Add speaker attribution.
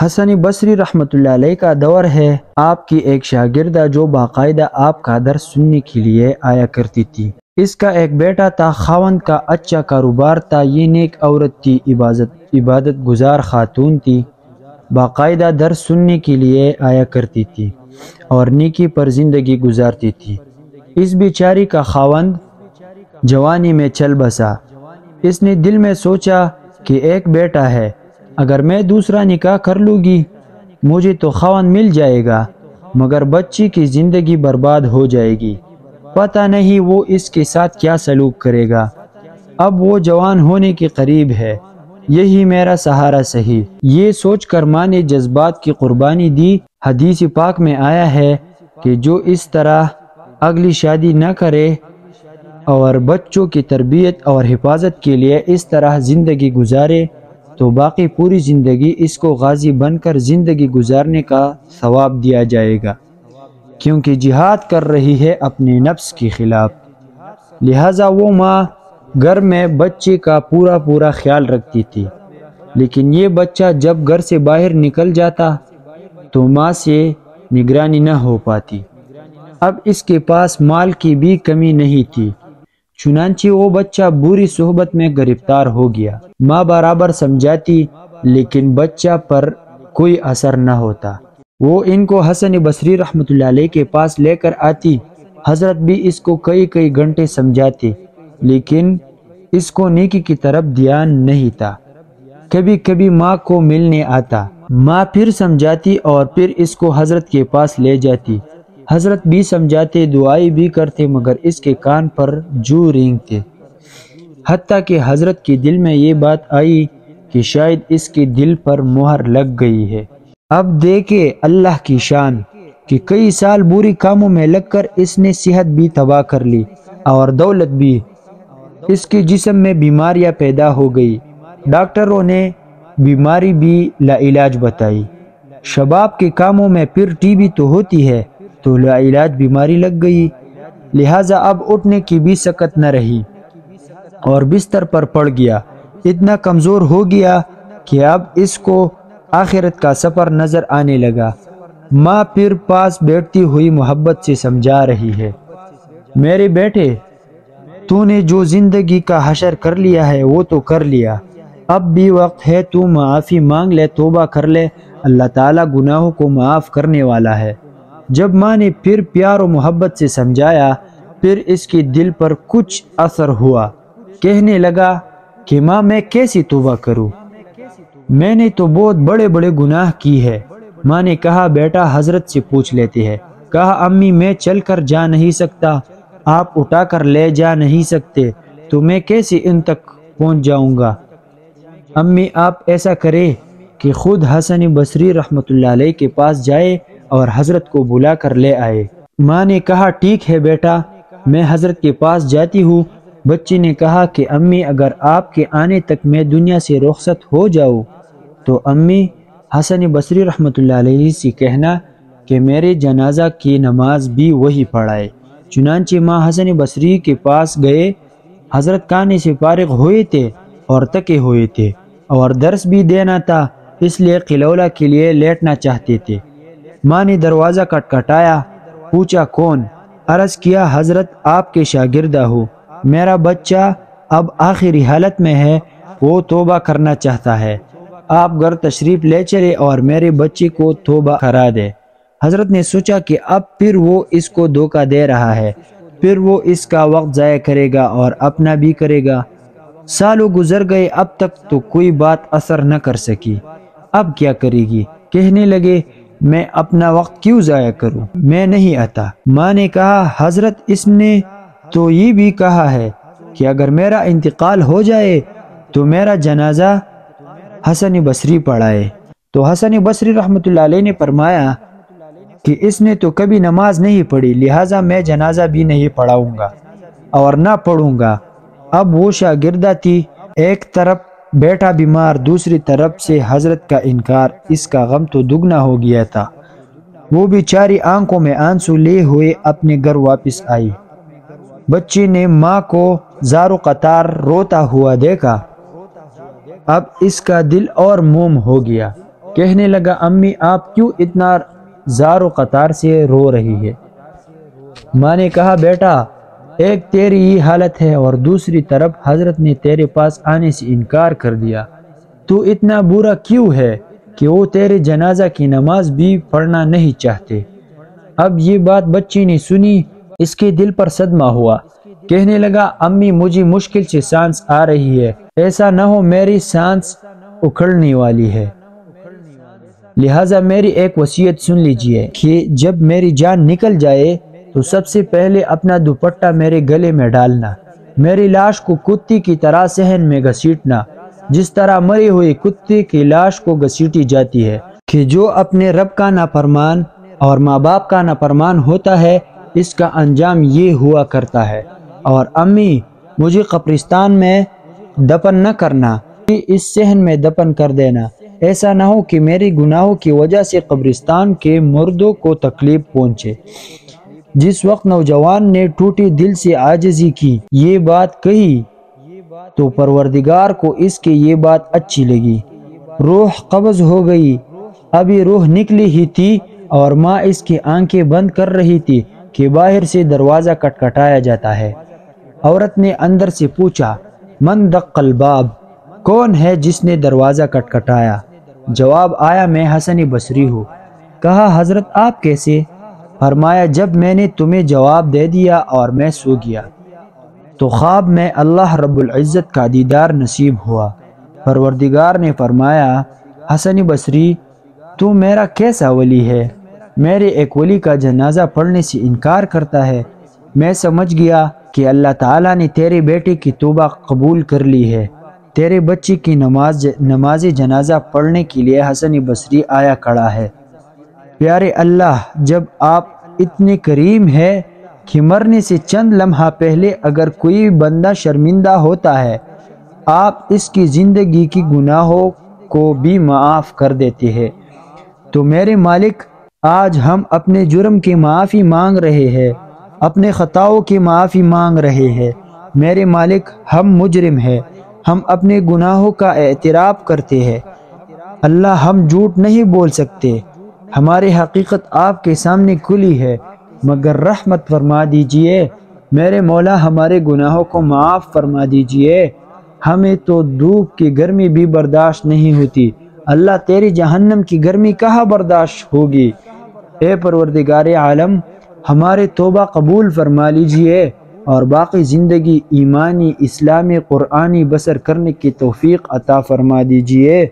Speaker 1: حسن بصری رحمۃ اللہ علیہ کا دور ہے۔ آپ کی ایک شاگردہ جو باقاعدہ آپ کا درس سننے کے لیے آیا کرتی تھی۔ اس کا ایک بیٹا تھا، خاوند کا اچھا کاروبار تھا، یہ نیک عورت تھی، عبادت گزار خاتون تھی، باقاعدہ درس سننے کے لیے آیا کرتی تھی اور نیکی پر زندگی گزارتی تھی۔ اس بیچاری کا خاوند جوانی میں چل بسا۔ اس نے دل میں سوچا کہ ایک بیٹا ہے، اگر میں دوسرا نکاح کر لوں گی مجھے تو خاوند مل جائے گا، مگر بچی کی زندگی برباد ہو جائے گی، پتہ نہیں وہ اس کے ساتھ کیا سلوک کرے گا۔ اب وہ جوان ہونے کے قریب ہے، یہی میرا سہارا صحیح۔ یہ سوچ کر ماں نے جذبات کی قربانی دی۔ حدیث پاک میں آیا ہے کہ جو اس طرح اگلی شادی نہ کرے اور بچوں کی تربیت اور حفاظت کے لیے اس طرح زندگی گزارے تو باقی پوری زندگی اس کو غازی بن کر زندگی گزارنے کا ثواب دیا جائے گا، کیونکہ جہاد کر رہی ہے اپنے نفس کے خلاف۔ لہٰذا وہ ماں گھر میں بچے کا پورا خیال رکھتی تھی، لیکن یہ بچہ جب گھر سے باہر نکل جاتا تو ماں سے نگرانی نہ ہو پاتی۔ اب اس کے پاس مال کی بھی کمی نہیں تھی، چنانچہ وہ بچہ بری صحبت میں گرفتار ہو گیا۔ ماں برابر سمجھاتی لیکن بچہ پر کوئی اثر نہ ہوتا۔ وہ ان کو حسن بصری رحمۃ اللہ علیہ کے پاس لے کر آتی، حضرت بھی اس کو کئی گھنٹے سمجھاتے، لیکن اس کو نیکی کی طرف دھیان نہیں تھا۔ کبھی کبھی ماں کو ملنے آتا، ماں پھر سمجھاتی اور پھر اس کو حضرت کے پاس لے جاتی۔ حضرت بھی سمجھاتے، دعائیں بھی کرتے، مگر اس کے کان پر جو رینگتے، حتیٰ کہ حضرت کے دل میں یہ بات آئی کہ شاید اس کے دل پر مہر لگ گئی ہے۔ اب دیکھے اللہ کی شان کہ کئی سال بری کاموں میں لگ کر اس نے صحت بھی تباہ کر لی اور دولت بھی۔ اس کے جسم میں بیماریاں پیدا ہو گئی، ڈاکٹروں نے بیماری بھی لا علاج بتائی۔ شباب کے کاموں میں پھر ٹی بی تو ہوتی ہے، تو لا علاج بیماری لگ گئی، لہٰذا اب اٹھنے کی بھی سکت نہ رہی اور بستر پر پڑ گیا۔ اتنا کمزور ہو گیا کہ اب اس کو آخرت کا سفر نظر آنے لگا۔ ماں پھر پاس بیٹھتی ہوئی محبت سے سمجھا رہی ہے، میرے بیٹے تو نے جو زندگی کا حشر کر لیا ہے وہ تو کر لیا، اب بھی وقت ہے تو معافی مانگ لے، توبہ کر لے، اللہ تعالیٰ گناہوں کو معاف کرنے والا ہے۔ جب ماں نے پھر پیار و محبت سے سمجھایا، پھر اس کے دل پر کچھ اثر ہوا، کہنے لگا کہ ماں میں کیسی توبہ کروں، میں نے تو بہت بڑے گناہ کی ہے۔ ماں نے کہا بیٹا حضرت سے پوچھ لیتے ہیں۔ کہا امی میں چل کر جا نہیں سکتا، آپ اٹھا کر لے جا نہیں سکتے، تو میں کیسے ان تک پہنچ جاؤں گا؟ امی آپ ایسا کرے کہ خود حسن بصری رحمۃ اللہ علیہ کے پاس جائے اور حضرت کو بلا کر لے آئے۔ ماں نے کہا ٹھیک ہے بیٹا، میں حضرت کے پاس جاتی ہوں۔ بچی نے کہا کہ امی اگر آپ کے آنے تک میں دنیا سے رخصت ہو جاؤں تو امی حسن بصری رحمۃ اللہ علیہ سے کہنا کہ میرے جنازہ کی نماز بھی وہی پڑھائے۔ چنانچہ ماں حسن بصری کے پاس گئے۔ حضرت کھانے سے فارغ ہوئے تھے اور تکے ہوئے تھے اور درس بھی دینا تھا، اس لیے قلولہ کے لیے لیٹنا چاہتے تھے۔ ماں نے دروازہ کھٹکھٹایا، پوچھا کون؟ عرض کیا حضرت آپ کے شاگردہ ہو، میرا بچہ اب آخری حالت میں ہے، وہ توبہ کرنا چاہتا ہے، آپ گھر تشریف لے چلے اور میرے بچے کو توبہ کرا دے۔ حضرت نے سوچا کہ اب پھر وہ اس کو دھوکہ دے رہا ہے، پھر وہ اس کا وقت ضائع کرے گا اور اپنا بھی کرے گا۔ سالوں گزر گئے، اب تک تو کوئی بات اثر نہ کر سکی، اب کیا کرے گی؟ کہنے لگے میں اپنا وقت کیوں ضائع کروں، میں نہیں آتا۔ ماں نے کہا حضرت اس نے تو یہ بھی کہا ہے کہ اگر میرا انتقال ہو جائے تو میرا جنازہ حسن بصری پڑھائے۔ تو حسن بصری رحمۃ اللہ علیہ نے فرمایا کہ اس نے تو کبھی نماز نہیں پڑھی، لہٰذا میں جنازہ بھی نہیں پڑھاؤں گا اور نہ پڑھوں گا۔ اب وہ شاگردہ تھی، ایک طرف بیٹا بیمار، دوسری طرف سے حضرت کا انکار، اس کا غم تو دگنا ہو گیا تھا۔ وہ بیچاری آنکھوں میں آنسو لے ہوئے اپنے گھر واپس آئی۔ بچے نے ماں کو زار و قطار روتا ہوا دیکھا، اب اس کا دل اور موم ہو گیا۔ کہنے لگا امی آپ کیوں اتنا زار و قطار سے رو رہی ہے؟ ماں نے کہا بیٹا ایک تیری یہ حالت ہے اور دوسری طرف حضرت نے تیرے پاس آنے سے انکار کر دیا، تو اتنا برا کیوں ہے کہ وہ تیرے جنازہ کی نماز بھی پڑھنا نہیں چاہتے۔ اب یہ بات بچی نے سنی، اس کے دل پر صدمہ ہوا، کہنے لگا امی مجھے مشکل سے سانس آ رہی ہے، ایسا نہ ہو میری سانس اکھڑنے والی ہے، لہٰذا میری ایک وصیت سن لیجئے کہ جب میری جان نکل جائے تو سب سے پہلے اپنا دوپٹہ میرے گلے میں ڈالنا، میری لاش کو کتے کی طرح صحن میں گھسیٹنا، جس طرح مری ہوئی کتے کی لاش کو گھسیٹی جاتی ہے، کہ جو اپنے رب کا نافرمان اور ماں باپ کا نافرمان ہوتا ہے اس کا انجام یہ ہوا کرتا ہے۔ اور امی مجھے قبرستان میں دفن نہ کرنا، اس صحن میں دفن کر دینا، ایسا نہ ہو کہ میری گناہوں کی وجہ سے قبرستان کے مردوں کو تکلیف پہنچے۔ جس وقت نوجوان نے ٹوٹے دل سے عاجزی کی یہ بات کہی تو پروردگار کو اس کی یہ بات اچھی لگی، روح قبض ہو گئی، ابھی روح نکلی ہی تھی اور ماں اس کی آنکھیں بند کر رہی تھی کہ باہر سے دروازہ کٹکھٹایا جاتا ہے۔ عورت نے اندر سے پوچھا من دق الباب، کون ہے جس نے دروازہ کٹکھٹایا؟ جواب آیا میں حسن بصری ہوں۔ کہا حضرت آپ کیسے؟ فرمایا جب میں نے تمہیں جواب دے دیا اور میں سو گیا تو خواب میں اللہ رب العزت کا دیدار نصیب ہوا۔ پروردگار نے فرمایا حسن بصری تو میرا کیسا ولی ہے؟ میرے ایک ولی کا جنازہ پڑھنے سے انکار کرتا ہے۔ میں سمجھ گیا کہ اللہ تعالیٰ نے تیرے بیٹے کی توبہ قبول کر لی ہے، تیرے بچے کی نماز جنازہ پڑھنے کے لیے حسن بصری آیا کھڑا ہے۔ پیارے اللہ جب آپ اتنے کریم ہے کہ مرنے سے چند لمحہ پہلے اگر کوئی بندہ شرمندہ ہوتا ہے آپ اس کی زندگی کی گناہوں کو بھی معاف کر دیتے ہیں، تو میرے مالک آج ہم اپنے جرم کی معافی مانگ رہے ہیں، اپنے خطاؤں کی معافی مانگ رہے ہیں۔ میرے مالک ہم مجرم ہیں، ہم اپنے گناہوں کا اعتراف کرتے ہیں، اللہ ہم جھوٹ نہیں بول سکتے، ہماری حقیقت آپ کے سامنے کھلی ہے، مگر رحمت فرما دیجئے، میرے مولا ہمارے گناہوں کو معاف فرما دیجئے، ہمیں تو دھوپ کی گرمی بھی برداشت نہیں ہوتی، اللہ تیری جہنم کی گرمی کہاں برداشت ہوگی؟ اے پروردگار عالم ہمارے توبہ قبول فرما لیجئے اور باقی زندگی ایمانی اسلامی قرآنی بسر کرنے کی توفیق عطا فرما دیجئے۔